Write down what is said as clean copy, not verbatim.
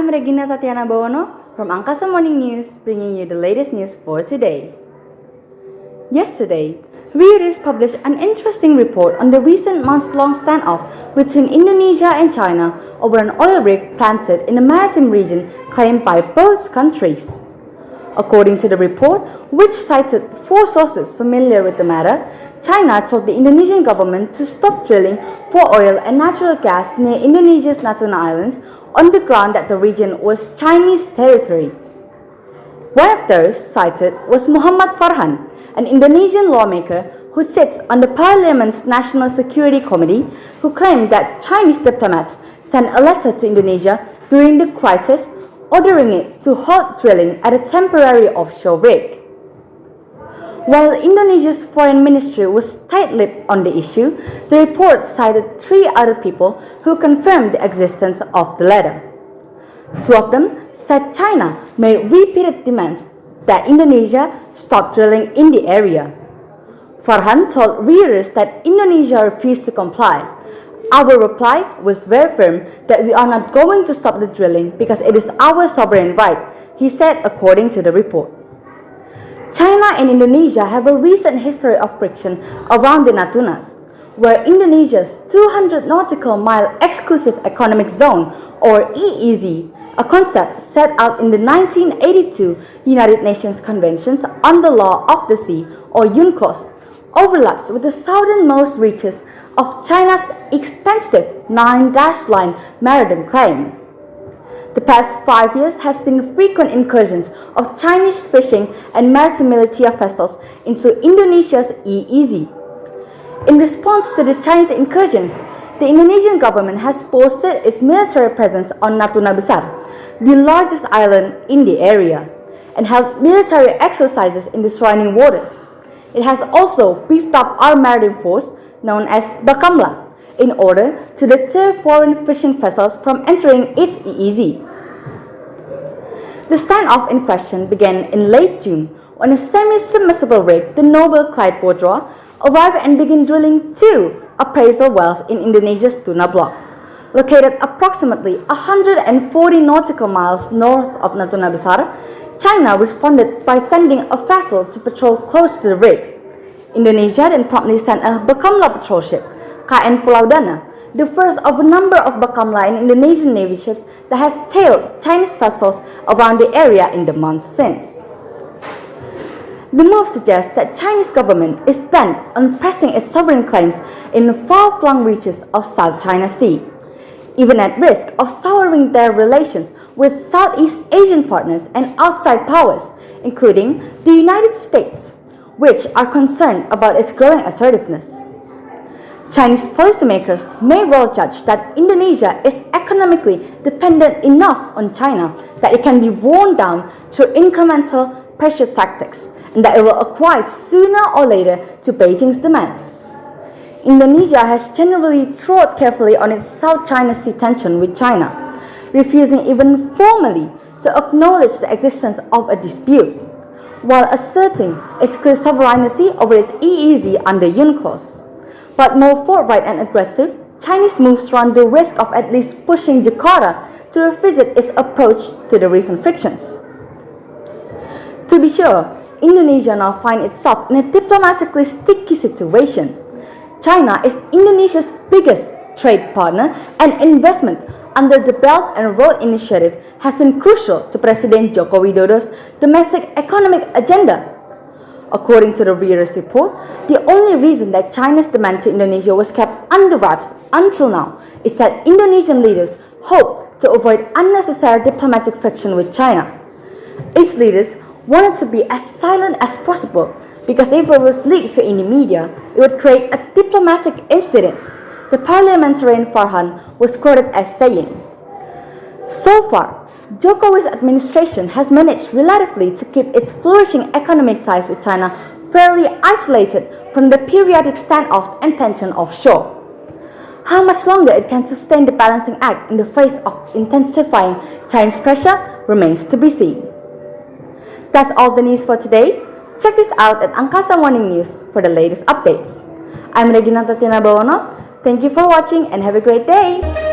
I'm Tatiana from Angkasa Morning News, bringing you the latest news for today. Yesterday, Reuters published an interesting report on the recent months-long standoff between Indonesia and China over an oil rig planted in the maritime region claimed by both countries. According to the report, which cited 4 sources familiar with the matter, China told the Indonesian government to stop drilling for oil and natural gas near Indonesia's Natuna Islands on the ground that the region was Chinese territory. One of those cited was Muhammad Farhan, an Indonesian lawmaker who sits on the Parliament's National Security Committee, who claimed that Chinese diplomats sent a letter to Indonesia during the crisis ordering it to halt drilling at a temporary offshore rig. While Indonesia's foreign ministry was tight-lipped on the issue, the report cited 3 other people who confirmed the existence of the letter. 2 of them said China made repeated demands that Indonesia stop drilling in the area. Farhan told Reuters that Indonesia refused to comply. Our reply was very firm that we are not going to stop the drilling because it is our sovereign right, he said according to the report. China and Indonesia have a recent history of friction around the Natunas, where Indonesia's 200 nautical mile exclusive economic zone, or EEZ, a concept set out in the 1982 United Nations Conventions on the Law of the Sea, or UNCLOS, overlaps with the southernmost reaches of China's expensive 9-line maritime claim. The past 5 years have seen frequent incursions of Chinese fishing and maritime militia vessels into Indonesia's EEZ. In response to the Chinese incursions, the Indonesian government has bolstered its military presence on Natuna Besar, the largest island in the area, and held military exercises in the surrounding waters. It has also beefed up our maritime force, known as Bakamla, in order to deter foreign fishing vessels from entering its EEZ. The standoff in question began in late June when a semi-submersible rig, the Noble Clyde Bodroa, arrived and began drilling 2 appraisal wells in Indonesia's Tuna Block. Located approximately 140 nautical miles north of Natuna Besar, China responded by sending a vessel to patrol close to the rig. Indonesia then promptly sent a Bakamla patrol ship, KN Pulau Dana, the first of a number of Bakamla and Indonesian Navy ships that has tailed Chinese vessels around the area in the months since. The move suggests that Chinese government is bent on pressing its sovereign claims in the far-flung reaches of South China Sea, even at risk of souring their relations with Southeast Asian partners and outside powers, including the United States, which are concerned about its growing assertiveness. Chinese policymakers may well judge that Indonesia is economically dependent enough on China that it can be worn down through incremental pressure tactics, and that it will acquire sooner or later to Beijing's demands. Indonesia has generally trod carefully on its South China Sea tension with China, refusing even formally to acknowledge the existence of a dispute, while asserting its clear sovereignty over its EEZ under UNCLOS. But more forthright and aggressive, Chinese moves run the risk of at least pushing Jakarta to revisit its approach to the recent frictions. To be sure, Indonesia now finds itself in a diplomatically sticky situation. China is Indonesia's biggest trade partner, and investment under the Belt and Road Initiative has been crucial to President Joko Widodo's domestic economic agenda. According to the Reuters report, the only reason that China's demand to Indonesia was kept under wraps until now is that Indonesian leaders hope to avoid unnecessary diplomatic friction with China. Its leaders wanted to be as silent as possible because if it was leaked to any media, it would create a diplomatic incident. The parliamentarian Farhan was quoted as saying, "So far, Jokowi's administration has managed relatively to keep its flourishing economic ties with China fairly isolated from the periodic standoffs and tension offshore. How much longer it can sustain the balancing act in the face of intensifying Chinese pressure remains to be seen." That's all the news for today. Check this out at Angkasa Morning News for the latest updates. I'm Tatiana. Thank you for watching and have a great day!